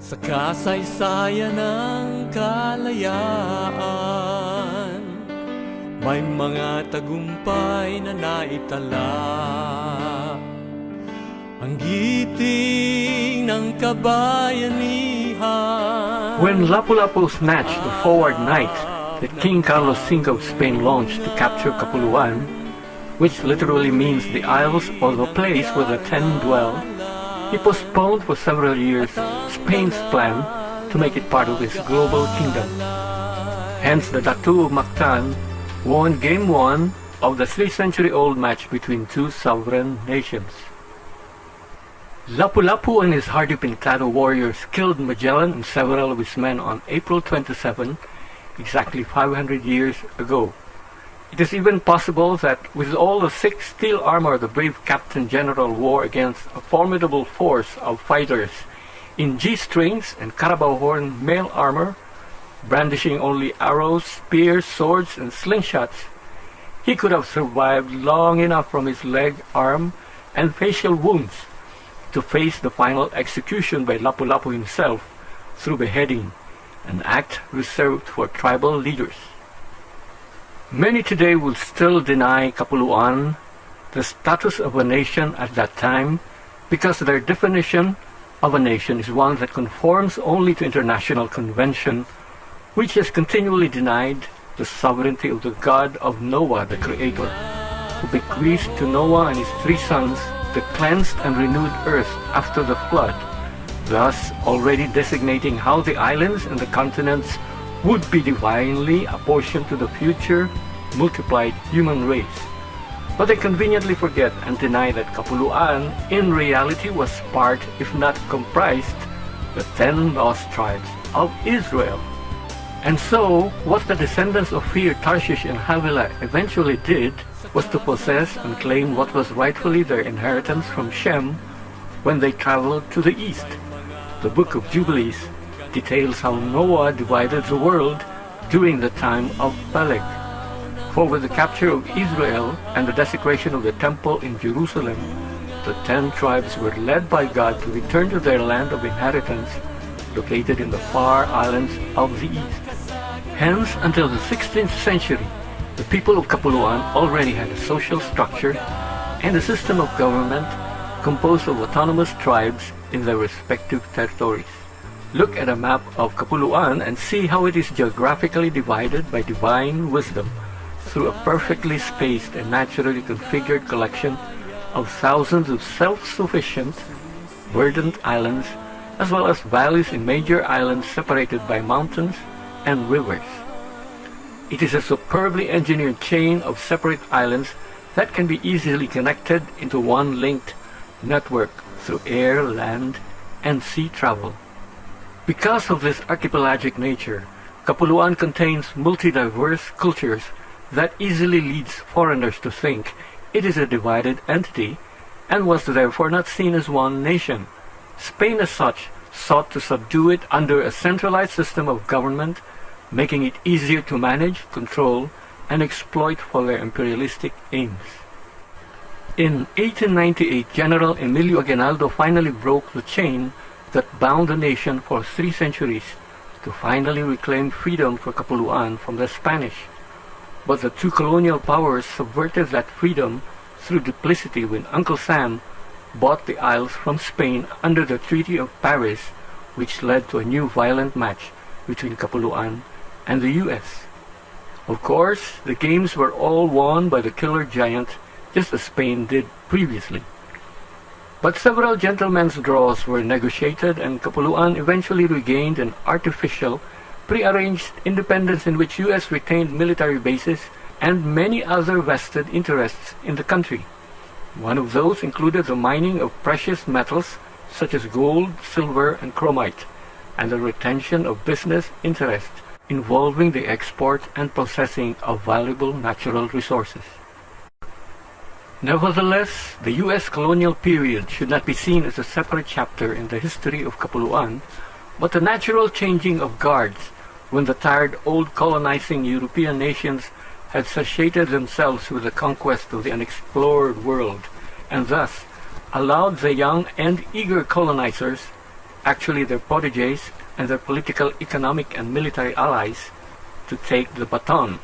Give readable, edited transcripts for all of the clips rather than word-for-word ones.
Sa kasaysayan ng kalayaan, may mga tagumpay na naitala. Ang giting ng kabayanihan. When Lapulapu snatched the forward knight that King Carlos V of Spain launched to capture Kapuluan, which literally means the isles or the place where the ten dwell, he postponed for several years Spain's plan to make it part of his global kingdom. Hence the Datu of Mactan won Game 1 of the 3-century-old match between two sovereign nations. Lapulapu and his hardy Pintado warriors killed Magellan and several of his men on April 27, exactly 500 years ago. It is even possible that with all the thick steel armor the brave Captain General wore against a formidable force of fighters in G-strings and Carabao horn mail armor, brandishing only arrows, spears, swords, and slingshots, he could have survived long enough from his leg, arm, and facial wounds to face the final execution by Lapulapu himself through beheading, an act reserved for tribal leaders. Many today will still deny Kapuluan the status of a nation at that time because their definition of a nation is one that conforms only to international convention, which has continually denied the sovereignty of the God of Noah, the Creator, who bequeathed to Noah and his 3 sons the cleansed and renewed earth after the flood, thus already designating how the islands and the continents would be divinely apportioned to the future multiplied human race. But they conveniently forget and deny that Kapuluan in reality was part, if not comprised, the 10 lost tribes of Israel. And so, what the descendants of Ophir, Tarshish, and Havilah eventually did was to possess and claim what was rightfully their inheritance from Shem when they traveled to the east. The Book of Jubilees details how Noah divided the world during the time of Peleg. For with the capture of Israel and the desecration of the temple in Jerusalem, the 10 tribes were led by God to return to their land of inheritance located in the far islands of the east. Hence, until the 16th century, the people of Kapuluan already had a social structure and a system of government composed of autonomous tribes in their respective territories. Look at a map of Kapuluan and see how it is geographically divided by divine wisdom through a perfectly spaced and naturally configured collection of thousands of self-sufficient, verdant islands, as well as valleys in major islands separated by mountains and rivers. It is a superbly engineered chain of separate islands that can be easily connected into one linked network through air, land, and sea travel. Because of this archipelagic nature, Kapuluan contains multi-diverse cultures that easily leads foreigners to think it is a divided entity and was therefore not seen as one nation. Spain as such sought to subdue it under a centralized system of government, making it easier to manage, control, and exploit for their imperialistic aims. In 1898, General Emilio Aguinaldo finally broke the chain that bound the nation for 3 centuries to finally reclaim freedom for Kapuluan from the Spanish. But the 2 colonial powers subverted that freedom through duplicity when Uncle Sam bought the isles from Spain under the Treaty of Paris, which led to a new violent match between Kapuluan and the U.S. Of course, the games were all won by the killer giant, just as Spain did previously. But several gentlemen's draws were negotiated, and Kapuluan eventually regained an artificial, prearranged independence in which U.S. retained military bases and many other vested interests in the country. One of those included the mining of precious metals such as gold, silver, and chromite, and the retention of business interests involving the export and processing of valuable natural resources. Nevertheless, the U.S. colonial period should not be seen as a separate chapter in the history of Kapuluan, but the natural changing of guards when the tired old colonizing European nations had satiated themselves with the conquest of the unexplored world, and thus allowed the young and eager colonizers actually their proteges and their political, economic, and military allies to take the baton.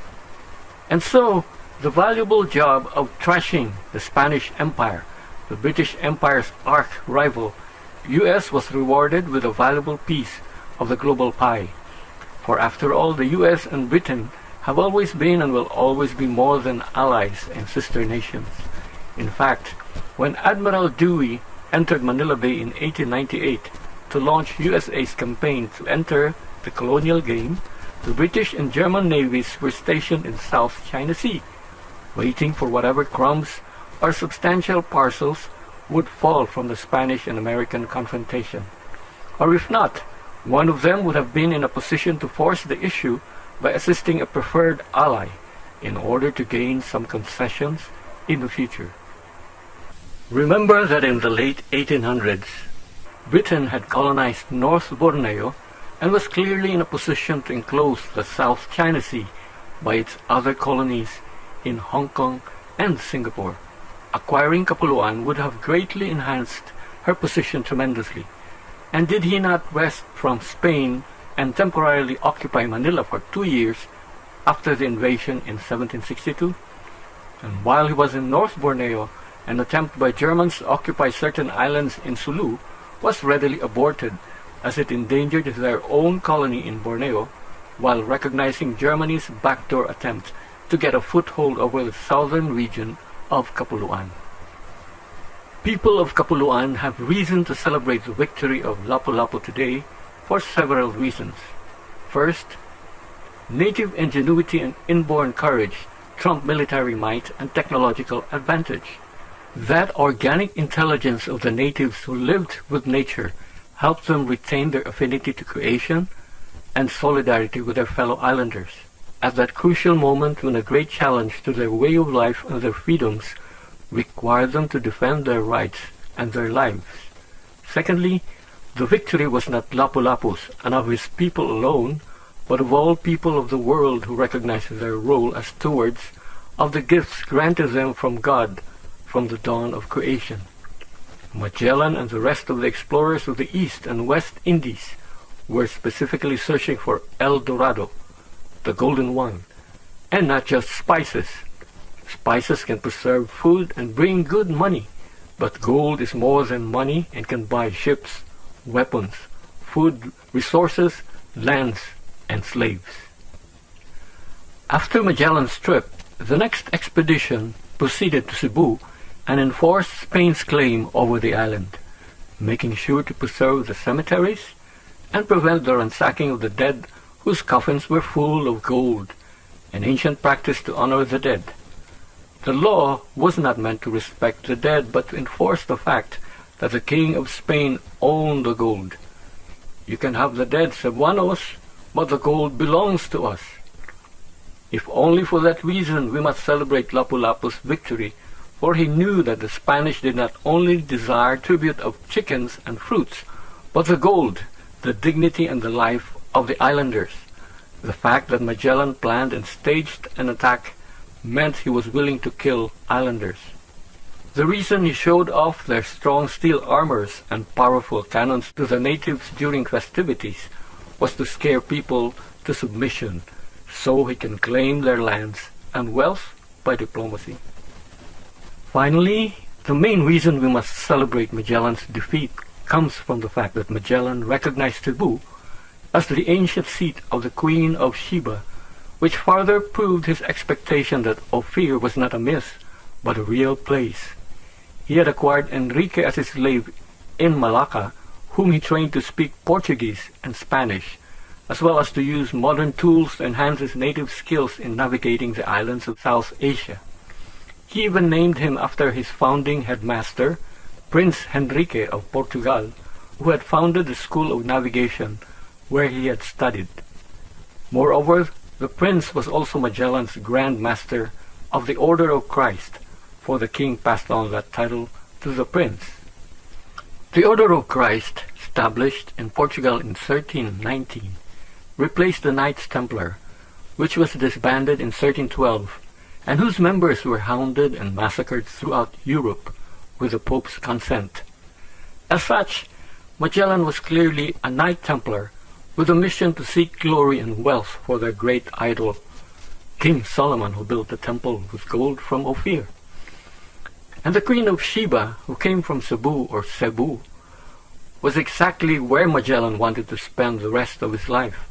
And so, the valuable job of trashing the Spanish Empire, the British Empire's arch-rival, U.S. was rewarded with a valuable piece of the global pie. For after all, the U.S. and Britain have always been and will always be more than allies and sister nations. In fact, when Admiral Dewey entered Manila Bay in 1898 to launch USA's campaign to enter the colonial game, the British and German navies were stationed in South China Sea, waiting for whatever crumbs or substantial parcels would fall from the Spanish and American confrontation. Or if not, one of them would have been in a position to force the issue by assisting a preferred ally in order to gain some concessions in the future. Remember that in the late 1800s, Britain had colonized North Borneo and was clearly in a position to enclose the South China Sea by its other colonies in Hong Kong and Singapore. Acquiring Kapuluan would have greatly enhanced her position tremendously. And did he not wrest from Spain and temporarily occupy Manila for 2 years after the invasion in 1762? And while he was in North Borneo, an attempt by Germans to occupy certain islands in Sulu was readily aborted, as it endangered their own colony in Borneo, while recognizing Germany's backdoor attempt to get a foothold over the southern region of Kapuluan. People of Kapuluan have reason to celebrate the victory of Lapulapu today for several reasons. First, native ingenuity and inborn courage trump military might and technological advantage. That organic intelligence of the natives who lived with nature helped them retain their affinity to creation and solidarity with their fellow islanders. At that crucial moment when a great challenge to their way of life and their freedoms required them to defend their rights and their lives. Secondly, the victory was not Lapu-Lapu's and of his people alone, but of all people of the world who recognized their role as stewards of the gifts granted them from God from the dawn of creation. Magellan and the rest of the explorers of the East and West Indies were specifically searching for El Dorado, the golden one, and not just spices. Spices can preserve food and bring good money, but gold is more than money and can buy ships, weapons, food, resources, lands, and slaves. After Magellan's trip, the next expedition proceeded to Cebu and enforced Spain's claim over the island, making sure to preserve the cemeteries and prevent the ransacking of the dead whose coffins were full of gold, an ancient practice to honor the dead. The law was not meant to respect the dead, but to enforce the fact that the King of Spain owned the gold. You can have the dead, Cebuanos, but the gold belongs to us. If only for that reason we must celebrate Lapu-Lapu's victory, for he knew that the Spanish did not only desire tribute of chickens and fruits, but the gold, the dignity and the life of the islanders. The fact that Magellan planned and staged an attack meant he was willing to kill islanders. The reason he showed off their strong steel armors and powerful cannons to the natives during festivities was to scare people to submission, so he can claim their lands and wealth by diplomacy. Finally, the main reason we must celebrate Magellan's defeat comes from the fact that Magellan recognized Cebu as the ancient seat of the Queen of Sheba, which further proved his expectation that Ophir was not a myth, but a real place. He had acquired Enrique as his slave in Malacca, whom he trained to speak Portuguese and Spanish, as well as to use modern tools to enhance his native skills in navigating the islands of South Asia. He even named him after his founding headmaster, Prince Henrique of Portugal, who had founded the School of Navigation where he had studied. Moreover, the prince was also Magellan's Grand Master of the Order of Christ, for the king passed on that title to the prince. The Order of Christ, established in Portugal in 1319, replaced the Knights Templar, which was disbanded in 1312, and whose members were hounded and massacred throughout Europe with the Pope's consent. As such, Magellan was clearly a Knight Templar with a mission to seek glory and wealth for their great idol, King Solomon, who built the temple with gold from Ophir. And the Queen of Sheba, who came from Cebu, was exactly where Magellan wanted to spend the rest of his life.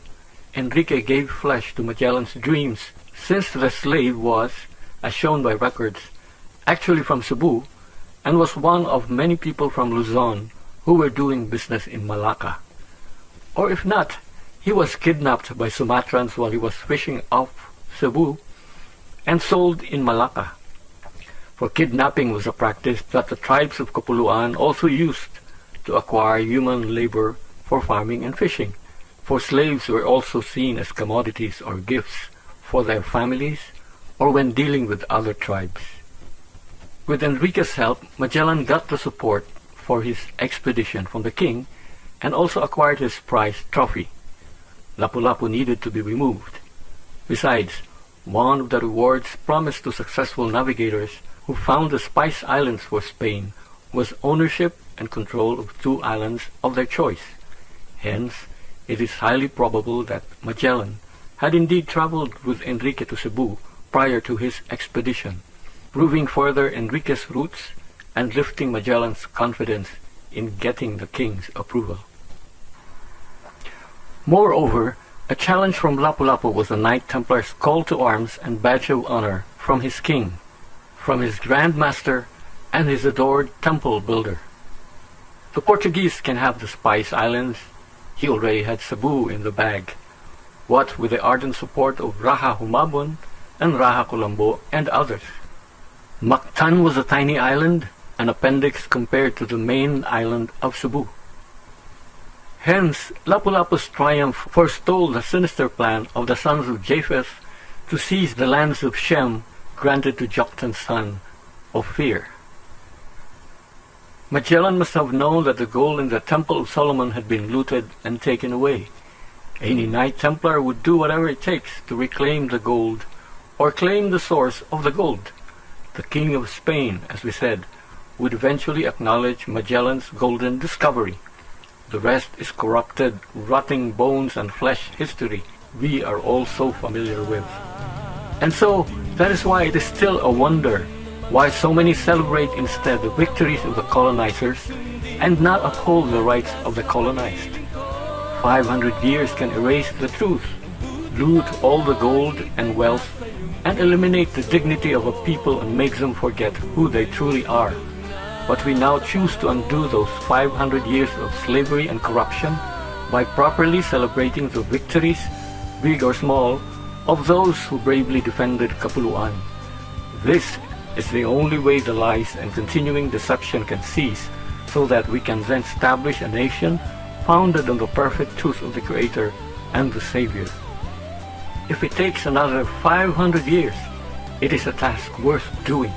Enrique gave flesh to Magellan's dreams, since the slave was, as shown by records, actually from Cebu, and was one of many people from Luzon who were doing business in Malacca. Or if not, he was kidnapped by Sumatrans while he was fishing off Cebu and sold in Malacca. For kidnapping was a practice that the tribes of Kapuluan also used to acquire human labor for farming and fishing, for slaves were also seen as commodities or gifts for their families or when dealing with other tribes. With Enrique's help, Magellan got the support for his expedition from the king and also acquired his prized trophy. Lapulapu needed to be removed. Besides, one of the rewards promised to successful navigators who found the Spice Islands for Spain was ownership and control of 2 islands of their choice. Hence, it is highly probable that Magellan had indeed traveled with Enrique to Cebu prior to his expedition, proving further Enrique's roots and lifting Magellan's confidence in getting the king's approval. Moreover, a challenge from Lapulapu was the Knight Templar's call to arms and badge of honor from his king, from his Grand Master, and his adored temple builder. The Portuguese can have the Spice Islands. He already had Cebu in the bag. What with the ardent support of Raja Humabon and Raja Colombo and others. Mactan was a tiny island, an appendix compared to the main island of Cebu. Hence, Lapulapu's triumph forestalled the sinister plan of the sons of Japheth to seize the lands of Shem granted to Joktan's son, Ophir. Magellan must have known that the gold in the Temple of Solomon had been looted and taken away. Any Knight Templar would do whatever it takes to reclaim the gold or claim the source of the gold. The King of Spain, as we said, would eventually acknowledge Magellan's golden discovery. The rest is corrupted, rotting bones and flesh history we are all so familiar with. And so, that is why it is still a wonder why so many celebrate instead the victories of the colonizers and not uphold the rights of the colonized. 500 years can erase the truth, loot all the gold and wealth, and eliminate the dignity of a people and make them forget who they truly are. But we now choose to undo those 500 years of slavery and corruption by properly celebrating the victories, big or small, of those who bravely defended Kapuluan. This is the only way the lies and continuing deception can cease, so that we can then establish a nation founded on the perfect truth of the Creator and the Savior. If it takes another 500 years, it is a task worth doing.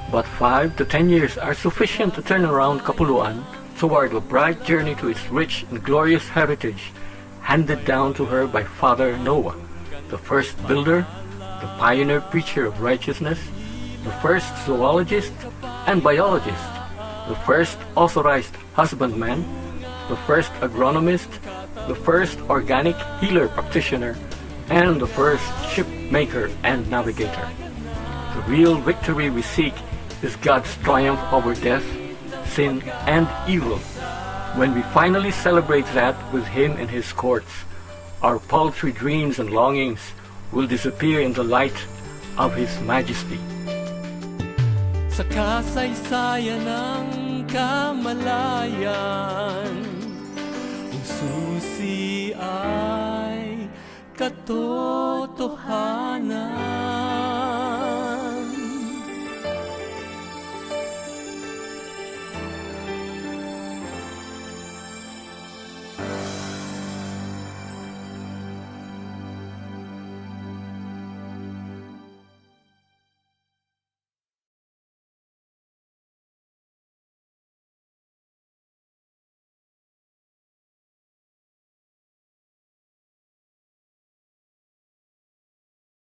But 5 to 10 years are sufficient to turn around Kapuluan toward a bright journey to its rich and glorious heritage handed down to her by Father Noah, the first builder, the pioneer preacher of righteousness, the first zoologist and biologist, the first authorized husbandman, the first agronomist, the first organic healer practitioner, and the first ship maker and navigator. The real victory we seek is God's triumph over death, sin, and evil. When we finally celebrate that with Him in His courts, our paltry dreams and longings will disappear in the light of His majesty. Sa kasaysayan ng kamalayan, ang susi ay katotohanan.